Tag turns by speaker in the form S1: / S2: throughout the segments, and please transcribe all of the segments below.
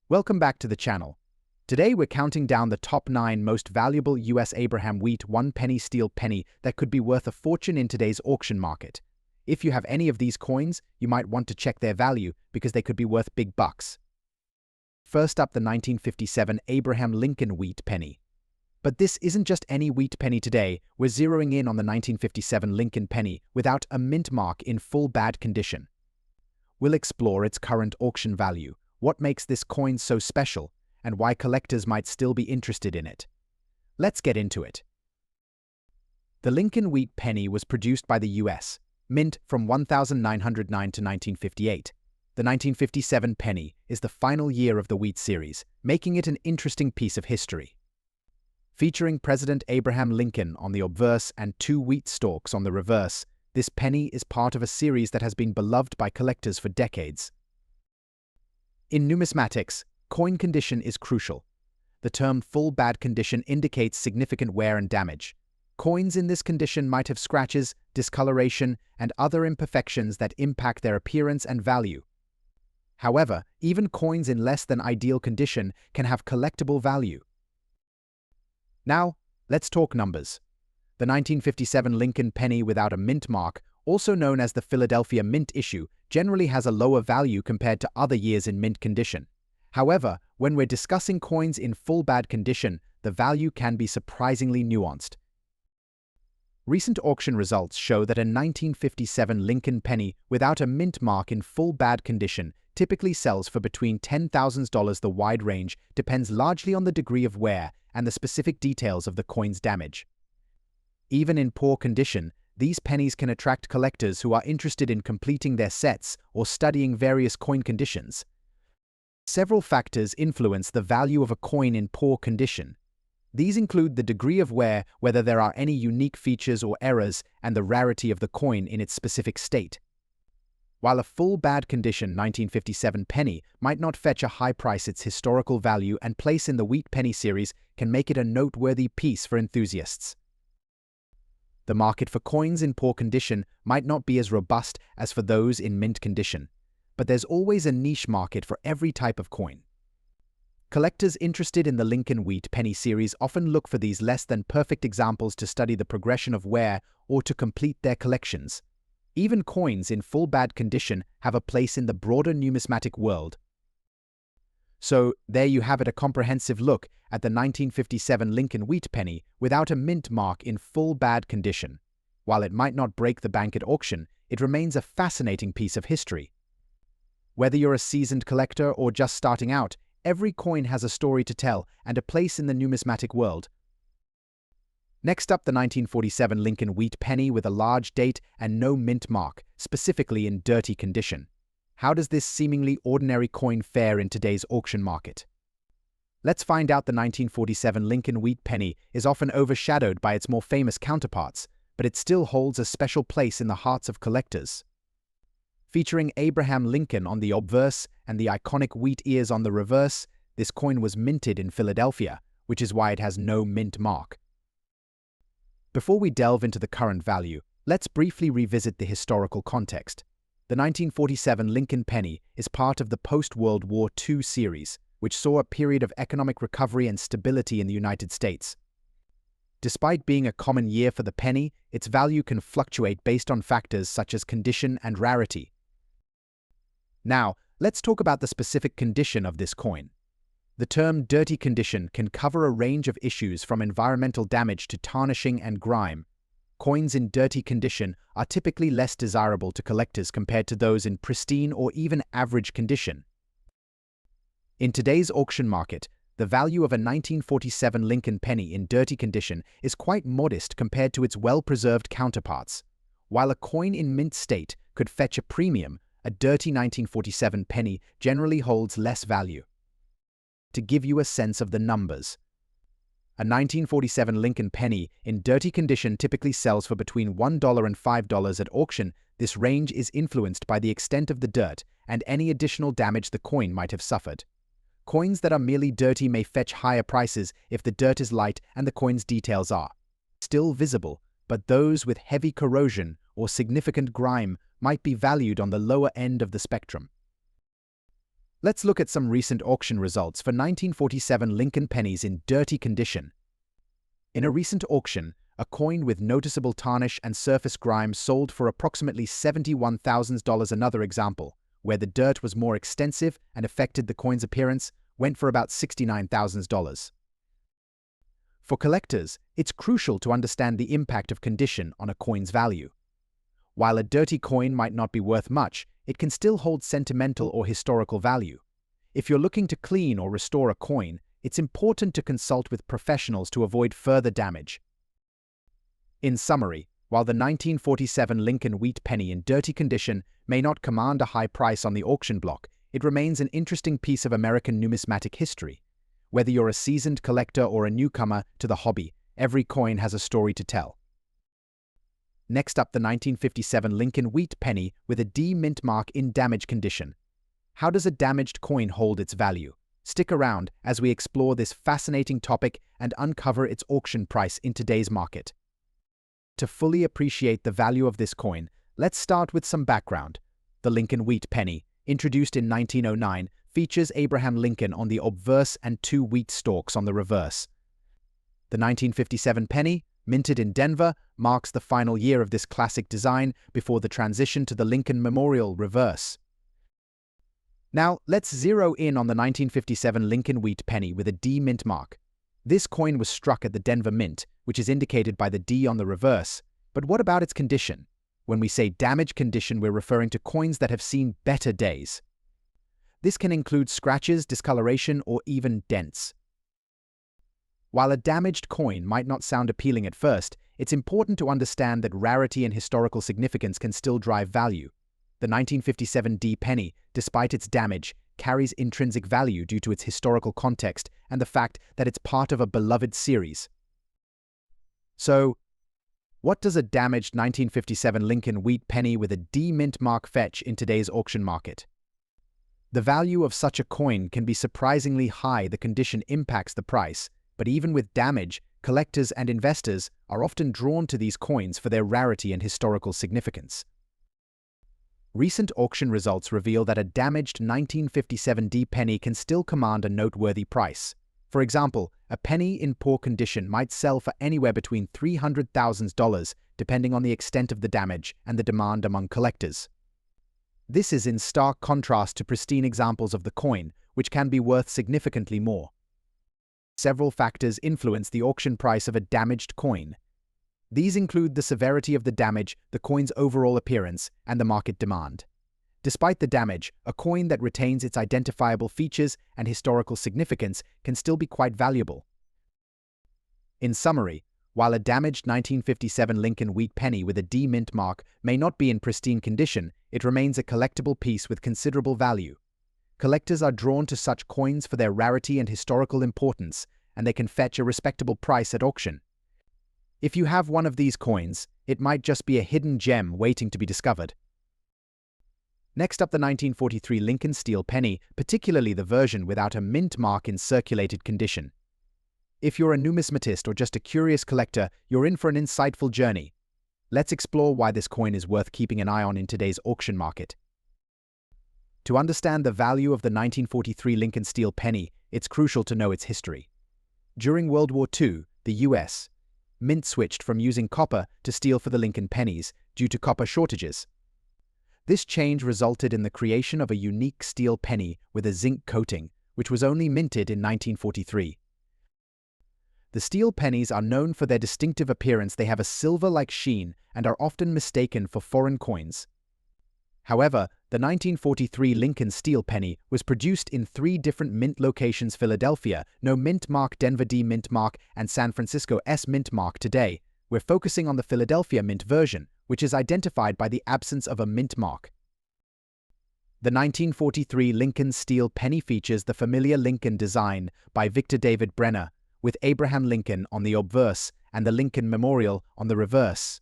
S1: Welcome back to the channel. Today we're counting down the top 9 most valuable US Abraham Wheat 1 penny steel penny that could be worth a fortune in today's auction market. If you have any of these coins, you might want to check their value because they could be worth big bucks. First up, the 1957 Abraham Lincoln Wheat penny. But this isn't just any wheat penny today. We're zeroing in on the 1957 Lincoln penny without a mint mark, in full bad condition. We'll explore its current auction value, what makes this coin so special, and why collectors might still be interested in it. Let's get into it. The Lincoln Wheat penny was produced by the US, mint from 1909 to 1958. The 1957 penny is the final year of the wheat series, making it an interesting piece of history. Featuring President Abraham Lincoln on the obverse and 2 wheat stalks on the reverse, this penny is part of a series that has been beloved by collectors for decades. In numismatics, coin condition is crucial. The term full bad condition indicates significant wear and damage. Coins in this condition might have scratches, discoloration, and other imperfections that impact their appearance and value. However, even coins in less than ideal condition can have collectible value. Now, let's talk numbers. The 1957 Lincoln penny without a mint mark, also known as the Philadelphia Mint issue, generally has a lower value compared to other years in mint condition. However, when we're discussing coins in full bad condition, the value can be surprisingly nuanced. Recent auction results show that a 1957 Lincoln penny without a mint mark in full bad condition typically sells for between $10,000. The wide range depends largely on the degree of wear and the specific details of the coin's damage. Even in poor condition, these pennies can attract collectors who are interested in completing their sets or studying various coin conditions. Several factors influence the value of a coin in poor condition. These include the degree of wear, whether there are any unique features or errors, and the rarity of the coin in its specific state. While a full bad condition 1957 penny might not fetch a high price, its historical value and place in the wheat penny series can make it a noteworthy piece for enthusiasts. The market for coins in poor condition might not be as robust as for those in mint condition, but there's always a niche market for every type of coin. Collectors interested in the Lincoln Wheat penny series often look for these less than perfect examples to study the progression of wear or to complete their collections. Even coins in full bad condition have a place in the broader numismatic world. So, there you have it, a comprehensive look at the 1957 Lincoln Wheat penny without a mint mark in full bad condition. While it might not break the bank at auction, it remains a fascinating piece of history. Whether you're a seasoned collector or just starting out, every coin has a story to tell and a place in the numismatic world. Next up, the 1947 Lincoln Wheat penny with a large date and no mint mark, specifically in dirty condition. How does this seemingly ordinary coin fare in today's auction market? Let's find out. The 1947 Lincoln Wheat penny is often overshadowed by its more famous counterparts, but it still holds a special place in the hearts of collectors. Featuring Abraham Lincoln on the obverse and the iconic wheat ears on the reverse, this coin was minted in Philadelphia, which is why it has no mint mark. Before we delve into the current value, let's briefly revisit the historical context. The 1947 Lincoln penny is part of the post-World War II series, which saw a period of economic recovery and stability in the United States. Despite being a common year for the penny, its value can fluctuate based on factors such as condition and rarity. Now, let's talk about the specific condition of this coin. The term dirty condition can cover a range of issues from environmental damage to tarnishing and grime. Coins in dirty condition are typically less desirable to collectors compared to those in pristine or even average condition. In today's auction market, the value of a 1947 Lincoln penny in dirty condition is quite modest compared to its well-preserved counterparts. While a coin in mint state could fetch a premium, a dirty 1947 penny generally holds less value. To give you a sense of the numbers, a 1947 Lincoln penny in dirty condition typically sells for between $1 and $5 at auction. This range is influenced by the extent of the dirt and any additional damage the coin might have suffered. Coins that are merely dirty may fetch higher prices if the dirt is light and the coin's details are still visible, but those with heavy corrosion or significant grime might be valued on the lower end of the spectrum. Let's look at some recent auction results for 1947 Lincoln pennies in dirty condition. In a recent auction, a coin with noticeable tarnish and surface grime sold for approximately $71,000. Another example, where the dirt was more extensive and affected the coin's appearance, went for about $69,000. For collectors, it's crucial to understand the impact of condition on a coin's value. While a dirty coin might not be worth much, it can still hold sentimental or historical value. If you're looking to clean or restore a coin, it's important to consult with professionals to avoid further damage. In summary, while the 1947 Lincoln wheat penny in dirty condition may not command a high price on the auction block, it remains an interesting piece of American numismatic history. Whether you're a seasoned collector or a newcomer to the hobby, every coin has a story to tell. Next up, the 1957 Lincoln wheat penny with a D mint mark in damaged condition. How does a damaged coin hold its value? Stick around as we explore this fascinating topic and uncover its auction price in today's market. To fully appreciate the value of this coin, let's start with some background. The Lincoln wheat penny, introduced in 1909, features Abraham Lincoln on the obverse and 2 wheat stalks on the reverse. The 1957 penny, minted in Denver, marks the final year of this classic design before the transition to the Lincoln Memorial reverse. Now, let's zero in on the 1957 Lincoln wheat penny with a D mint mark. This coin was struck at the Denver Mint, which is indicated by the D on the reverse. But what about its condition? When we say damaged condition, we're referring to coins that have seen better days. This can include scratches, discoloration, or even dents. While a damaged coin might not sound appealing at first, it's important to understand that rarity and historical significance can still drive value. The 1957 D penny, despite its damage, carries intrinsic value due to its historical context and the fact that it's part of a beloved series. So, what does a damaged 1957 Lincoln wheat penny with a D mint mark fetch in today's auction market? The value of such a coin can be surprisingly high. The condition impacts the price, but even with damage, collectors and investors are often drawn to these coins for their rarity and historical significance. Recent auction results reveal that a damaged 1957 D penny can still command a noteworthy price. For example, a penny in poor condition might sell for anywhere between $300,000, depending on the extent of the damage and the demand among collectors. This is in stark contrast to pristine examples of the coin, which can be worth significantly more. Several factors influence the auction price of a damaged coin. These include the severity of the damage, the coin's overall appearance, and the market demand. Despite the damage, a coin that retains its identifiable features and historical significance can still be quite valuable. In summary, while a damaged 1957 Lincoln wheat penny with a D mint mark may not be in pristine condition, it remains a collectible piece with considerable value. Collectors are drawn to such coins for their rarity and historical importance, and they can fetch a respectable price at auction. If you have one of these coins, it might just be a hidden gem waiting to be discovered. Next up, the 1943 Lincoln steel penny, particularly the version without a mint mark in circulated condition. If you're a numismatist or just a curious collector, you're in for an insightful journey. Let's explore why this coin is worth keeping an eye on in today's auction market. To understand the value of the 1943 Lincoln steel penny, it's crucial to know its history. During World War II, the U.S. Mint switched from using copper to steel for the Lincoln pennies due to copper shortages. This change resulted in the creation of a unique steel penny with a zinc coating, which was only minted in 1943. The steel pennies are known for their distinctive appearance. They have a silver-like sheen and are often mistaken for foreign coins. However, the 1943 Lincoln steel penny was produced in 3 different mint locations: Philadelphia, no mint mark; Denver D mint mark; and San Francisco S mint mark. Today, we're focusing on the Philadelphia mint version, which is identified by the absence of a mint mark. The 1943 Lincoln steel penny features the familiar Lincoln design by Victor David Brenner, with Abraham Lincoln on the obverse and the Lincoln Memorial on the reverse.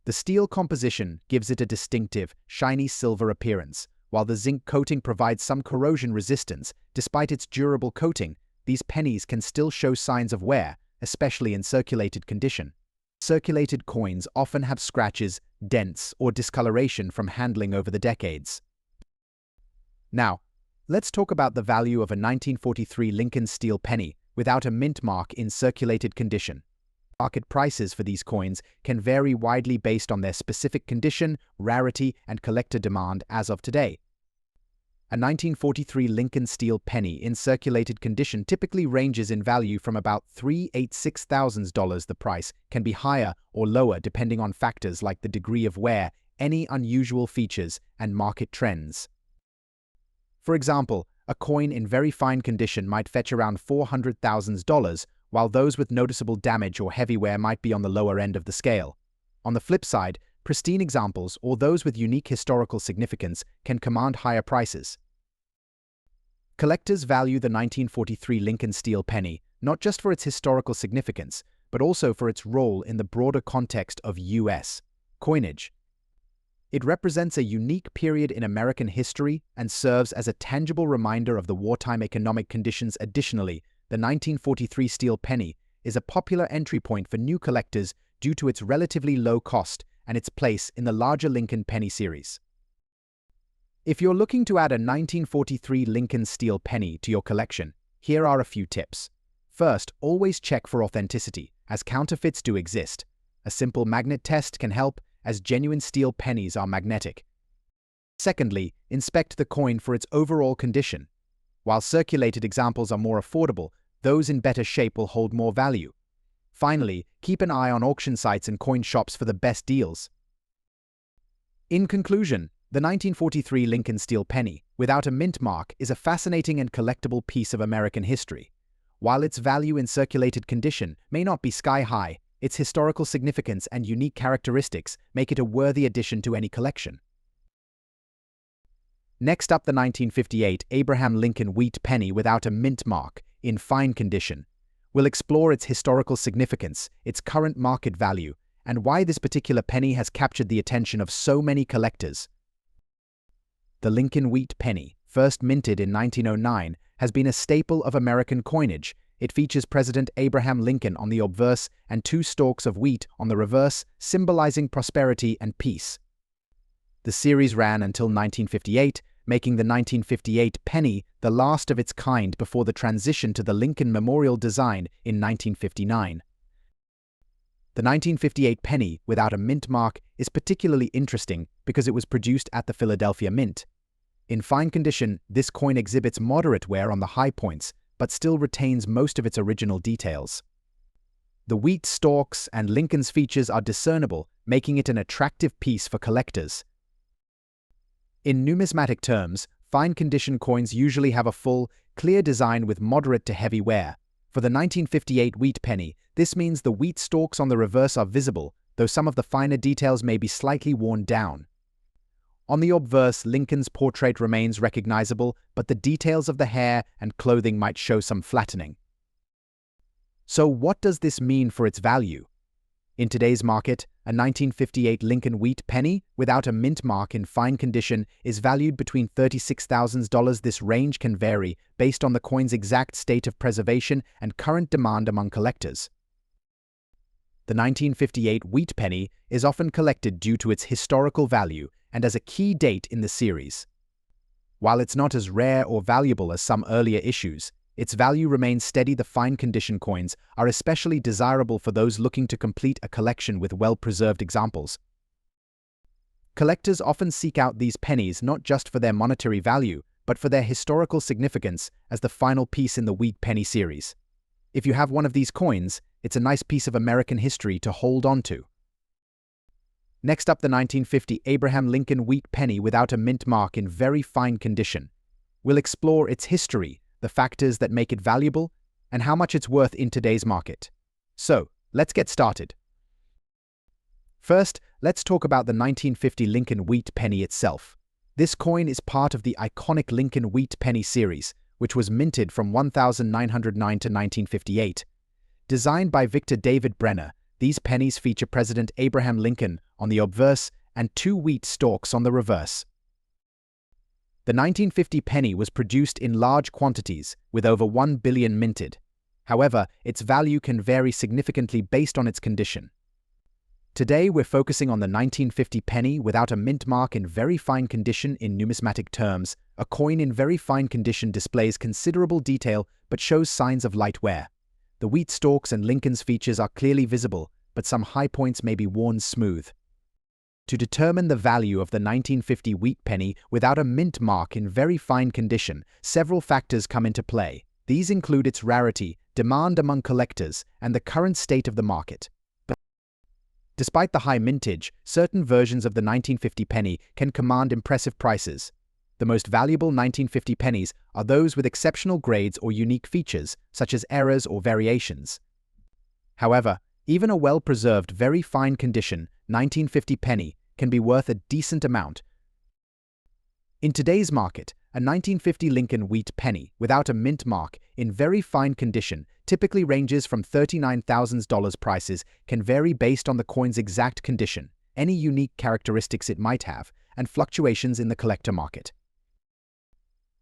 S1: The steel composition gives it a distinctive, shiny silver appearance, while the zinc coating provides some corrosion resistance. Despite its durable coating, these pennies can still show signs of wear, especially in circulated condition. Circulated coins often have scratches, dents, or discoloration from handling over the decades. Now, Let's talk about the value of a 1943 Lincoln steel penny without a mint mark in circulated condition. Market prices for these coins can vary widely based on their specific condition, rarity, and collector demand as of today. A 1943 Lincoln steel penny in circulated condition typically ranges in value from about $386,000. The price can be higher or lower depending on factors like the degree of wear, any unusual features, and market trends. For example, a coin in very fine condition might fetch around $400,000, while those with noticeable damage or heavy wear might be on the lower end of the scale. On the flip side, pristine examples or those with unique historical significance can command higher prices. Collectors value the 1943 Lincoln steel penny not just for its historical significance, but also for its role in the broader context of U.S. coinage. It represents a unique period in American history and serves as a tangible reminder of the wartime economic conditions. Additionally, the 1943 steel penny is a popular entry point for new collectors due to its relatively low cost and its place in the larger Lincoln penny series. If you're looking to add a 1943 Lincoln steel penny to your collection, here are a few tips. First, always check for authenticity, as counterfeits do exist. A simple magnet test can help, as genuine steel pennies are magnetic. Secondly, inspect the coin for its overall condition. While circulated examples are more affordable, those in better shape will hold more value. Finally, keep an eye on auction sites and coin shops for the best deals. In conclusion, the 1943 Lincoln steel penny, without a mint mark, is a fascinating and collectible piece of American history. While its value in circulated condition may not be sky-high, its historical significance and unique characteristics make it a worthy addition to any collection. Next up, the 1958 Abraham Lincoln wheat penny without a mint mark, in fine condition. We'll explore its historical significance, its current market value, and why this particular penny has captured the attention of so many collectors. The Lincoln wheat penny, first minted in 1909, has been a staple of American coinage. It features President Abraham Lincoln on the obverse and two stalks of wheat on the reverse, symbolizing prosperity and peace. The series ran until 1958, making the 1958 penny the last of its kind before the transition to the Lincoln Memorial design in 1959. The 1958 penny without a mint mark is particularly interesting because it was produced at the Philadelphia Mint. In fine condition, this coin exhibits moderate wear on the high points, but still retains most of its original details. The wheat stalks and Lincoln's features are discernible, making it an attractive piece for collectors. In numismatic terms, fine condition coins usually have a full, clear design with moderate to heavy wear. For the 1958 wheat penny, this means the wheat stalks on the reverse are visible, though some of the finer details may be slightly worn down. On the obverse, Lincoln's portrait remains recognizable, but the details of the hair and clothing might show some flattening. So what does this mean for its value? In today's market, a 1958 Lincoln wheat penny without a mint mark in fine condition is valued between $36,000. This range can vary based on the coin's exact state of preservation and current demand among collectors. The 1958 wheat penny is often collected due to its historical value and as a key date in the series. While it's not as rare or valuable as some earlier issues, its value remains steady. The fine condition coins are especially desirable for those looking to complete a collection with well-preserved examples. Collectors often seek out these pennies not just for their monetary value, but for their historical significance as the final piece in the wheat penny series. If you have one of these coins, it's a nice piece of American history to hold on to. Next up, the 1950 Abraham Lincoln wheat penny without a mint mark in very fine condition. We'll explore its history, the factors that make it valuable, and how much it's worth in today's market. So, let's get started. First, let's talk about the 1950 Lincoln wheat penny itself. This coin is part of the iconic Lincoln wheat penny series, which was minted from 1909 to 1958. Designed by Victor David Brenner, these pennies feature President Abraham Lincoln on the obverse and two wheat stalks on the reverse. The 1950 penny was produced in large quantities, with over 1 billion minted. However, its value can vary significantly based on its condition. Today, we're focusing on the 1950 penny without a mint mark in very fine condition. In numismatic terms, A coin in very fine condition displays considerable detail but shows signs of light wear. The wheat stalks and Lincoln's features are clearly visible, but some high points may be worn smooth. To determine the value of the 1950 wheat penny without a mint mark in very fine condition, several factors come into play. These include its rarity, demand among collectors, and the current state of the market. But despite the high mintage, certain versions of the 1950 penny can command impressive prices. The most valuable 1950 pennies are those with exceptional grades or unique features, such as errors or variations. However, even a well-preserved, very fine condition 1950 penny can be worth a decent amount. In today's market, a 1950 Lincoln wheat penny without a mint mark in very fine condition typically ranges from $39,000. Prices can vary based on the coin's exact condition, any unique characteristics it might have, and fluctuations in the collector market.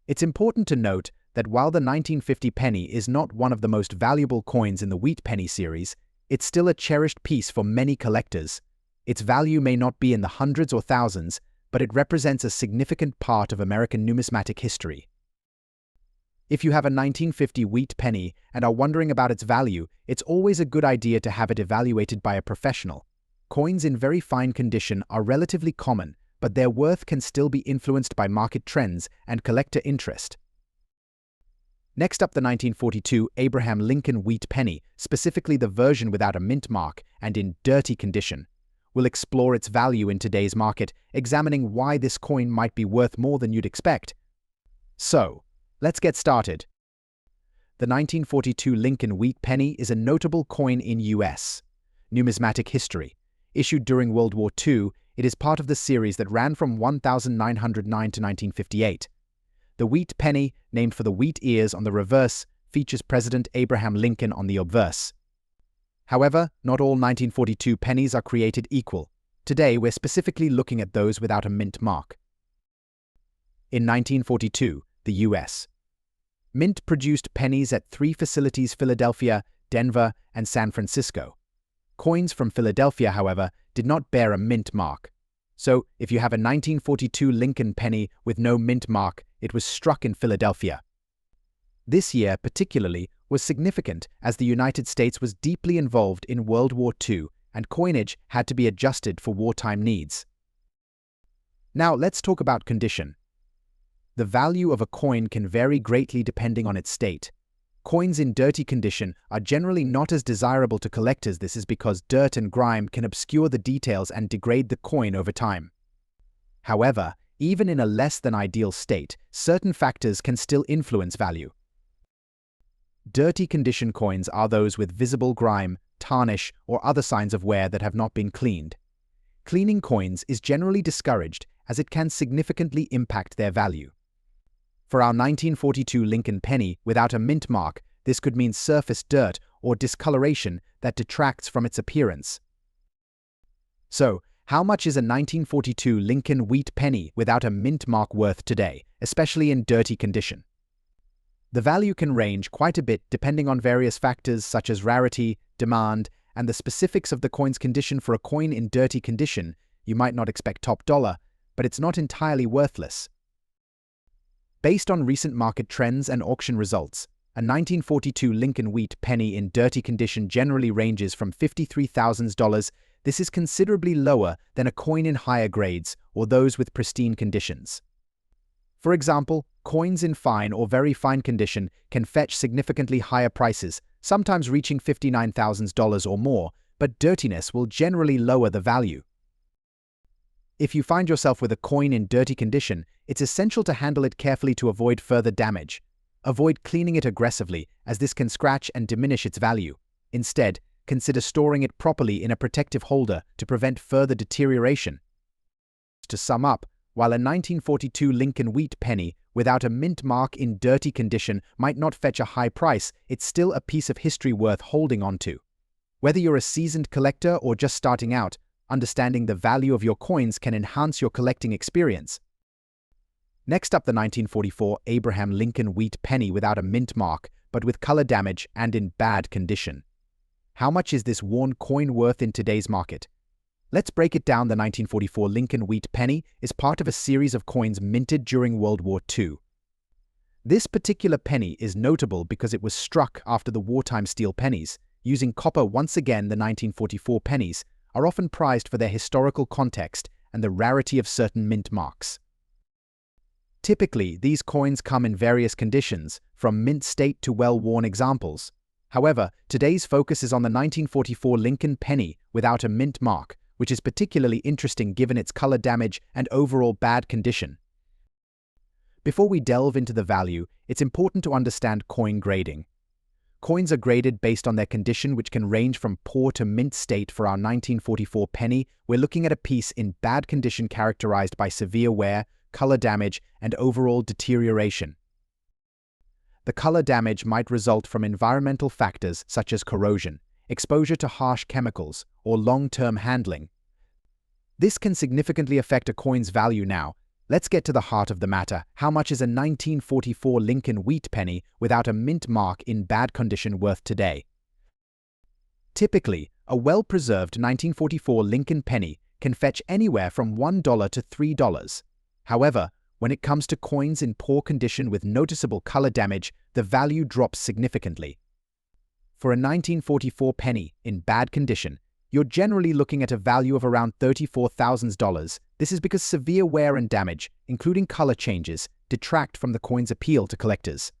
S1: It's important to note that while the 1950 penny is not one of the most valuable coins in the wheat penny series, it's still a cherished piece for many collectors. Its value may not be in the hundreds or thousands, but it represents a significant part of American numismatic history. If you have a 1950 wheat penny and are wondering about its value, it's always a good idea to have it evaluated by a professional. Coins in very fine condition are relatively common, but their worth can still be influenced by market trends and collector interest. Next up, the 1942 Abraham Lincoln wheat penny, specifically the version without a mint mark and in dirty condition. We'll explore its value in today's market, examining why this coin might be worth more than you'd expect. So, let's get started. The 1942 Lincoln wheat penny is a notable coin in U.S. numismatic history. Issued during World War II, it is part of the series that ran from 1909 to 1958. The wheat penny, named for the wheat ears on the reverse, features President Abraham Lincoln on the obverse. However, not all 1942 pennies are created equal. Today, we're specifically looking at those without a mint mark. In 1942, the U.S. Mint produced pennies at 3 facilities: Philadelphia, Denver, and San Francisco. Coins from Philadelphia, however, did not bear a mint mark. So, if you have a 1942 Lincoln penny with no mint mark, it was struck in Philadelphia. This year, particularly, was significant as the United States was deeply involved in World War II and coinage had to be adjusted for wartime needs. Now, let's talk about condition. The value of a coin can vary greatly depending on its state. Coins in dirty condition are generally not as desirable to collectors. This is because dirt and grime can obscure the details and degrade the coin over time. However, even in a less than ideal state, certain factors can still influence value. Dirty condition coins are those with visible grime, tarnish, or other signs of wear that have not been cleaned. Cleaning coins is generally discouraged as it can significantly impact their value. For our 1942 Lincoln penny without a mint mark, this could mean surface dirt or discoloration that detracts from its appearance. So, how much is a 1942 Lincoln wheat penny without a mint mark worth today, especially in dirty condition? The value can range quite a bit depending on various factors such as rarity, demand, and the specifics of the coin's condition. For a coin in dirty condition, you might not expect top dollar, but it's not entirely worthless. Based on recent market trends and auction results, a 1942 Lincoln wheat penny in dirty condition generally ranges from $53,000. This is considerably lower than a coin in higher grades or those with pristine conditions. For example, coins in fine or very fine condition can fetch significantly higher prices, sometimes reaching $59,000 or more, but dirtiness will generally lower the value. If you find yourself with a coin in dirty condition, it's essential to handle it carefully to avoid further damage. Avoid cleaning it aggressively, as this can scratch and diminish its value. Instead, consider storing it properly in a protective holder to prevent further deterioration. To sum up, while a 1942 Lincoln wheat penny without a mint mark in dirty condition might not fetch a high price, it's still a piece of history worth holding on to. Whether you're a seasoned collector or just starting out, understanding the value of your coins can enhance your collecting experience. Next up, the 1944 Abraham Lincoln wheat penny without a mint mark, but with color damage and in bad condition. How much is this worn coin worth in today's market? Let's break it down. The 1944 Lincoln Wheat penny is part of a series of coins minted during World War II. This particular penny is notable because it was struck after the wartime steel pennies. Using copper once again, the 1944 pennies are often prized for their historical context and the rarity of certain mint marks. Typically, these coins come in various conditions, from mint state to well-worn examples. However, today's focus is on the 1944 Lincoln penny without a mint mark, which is particularly interesting given its color damage and overall bad condition. Before we delve into the value, it's important to understand coin grading. Coins are graded based on their condition, which can range from poor to mint state. For our 1944 penny, we're looking at a piece in bad condition characterized by severe wear, color damage, and overall deterioration. The color damage might result from environmental factors such as corrosion, exposure to harsh chemicals, or long-term handling. This can significantly affect a coin's value. Now, let's get to the heart of the matter. How much is a 1944 Lincoln Wheat penny without a mint mark in bad condition worth today? Typically, a well-preserved 1944 Lincoln penny can fetch anywhere from $1 to $3. However, when it comes to coins in poor condition with noticeable color damage, the value drops significantly. For a 1944 penny in bad condition, you're generally looking at a value of around $34,000. This is because severe wear and damage, including color changes, detract from the coin's appeal to collectors.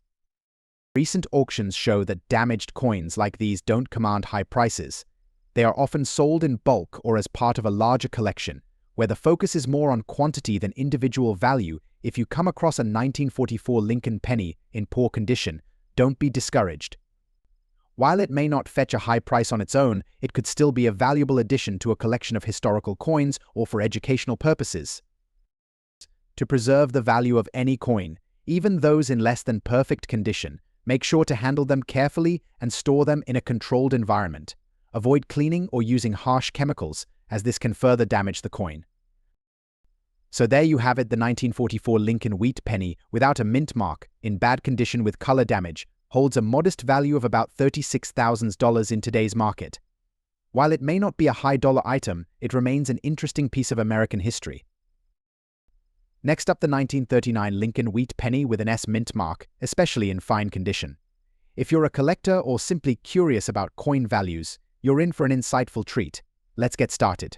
S1: Recent auctions show that damaged coins like these don't command high prices. They are often sold in bulk or as part of a larger collection, where the focus is more on quantity than individual value. If you come across a 1944 Lincoln penny in poor condition, don't be discouraged. While it may not fetch a high price on its own, it could still be a valuable addition to a collection of historical coins or for educational purposes. To preserve the value of any coin, even those in less than perfect condition, make sure to handle them carefully and store them in a controlled environment. Avoid cleaning or using harsh chemicals, as this can further damage the coin. So there you have it, the 1944 Lincoln Wheat penny without a mint mark, in bad condition with color damage, holds a modest value of about $36,000 in today's market. While it may not be a high-dollar item, it remains an interesting piece of American history. Next up, the 1939 Lincoln Wheat penny with an S mint mark, especially in fine condition. If you're a collector or simply curious about coin values, you're in for an insightful treat. Let's get started.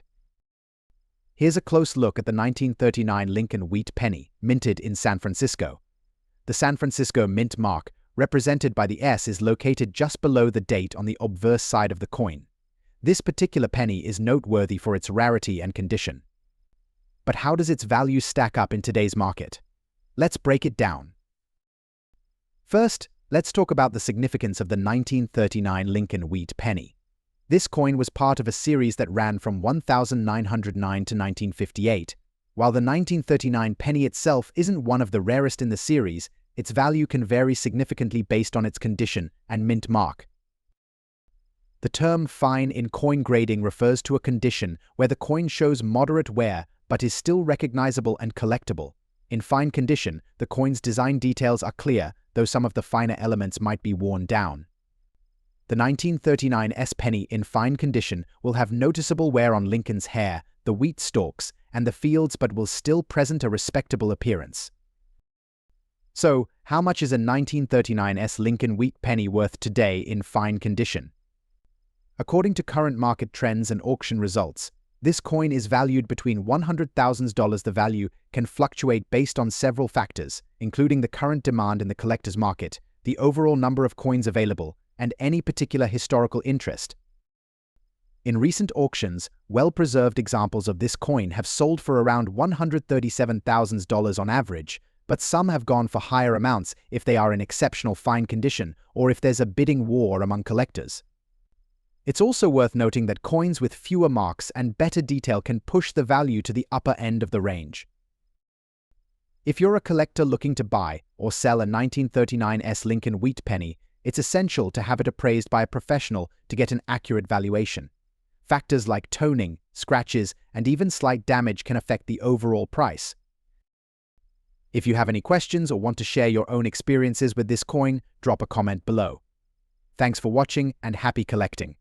S1: Here's a close look at the 1939 Lincoln Wheat penny, minted in San Francisco. The San Francisco mint mark, represented by the S, is located just below the date on the obverse side of the coin. This particular penny is noteworthy for its rarity and condition. But how does its value stack up in today's market? Let's break it down. First, let's talk about the significance of the 1939 Lincoln Wheat penny. This coin was part of a series that ran from 1909 to 1958. While the 1939 penny itself isn't one of the rarest in the series, its value can vary significantly based on its condition and mint mark. The term fine in coin grading refers to a condition where the coin shows moderate wear but is still recognizable and collectible. In fine condition, the coin's design details are clear, though some of the finer elements might be worn down. The 1939 S penny in fine condition will have noticeable wear on Lincoln's hair, the wheat stalks, and the fields, but will still present a respectable appearance. So, how much is a 1939 S Lincoln Wheat penny worth today in fine condition? According to current market trends and auction results, this coin is valued between $100,000. The value can fluctuate based on several factors, including the current demand in the collector's market, the overall number of coins available, and any particular historical interest. In recent auctions, well-preserved examples of this coin have sold for around $137,000 on average, but some have gone for higher amounts if they are in exceptional fine condition or if there's a bidding war among collectors. It's also worth noting that coins with fewer marks and better detail can push the value to the upper end of the range. If you're a collector looking to buy or sell a 1939 S Lincoln Wheat penny, it's essential to have it appraised by a professional to get an accurate valuation. Factors like toning, scratches, and even slight damage can affect the overall price. If you have any questions or want to share your own experiences with this coin, drop a comment below. Thanks for watching and happy collecting.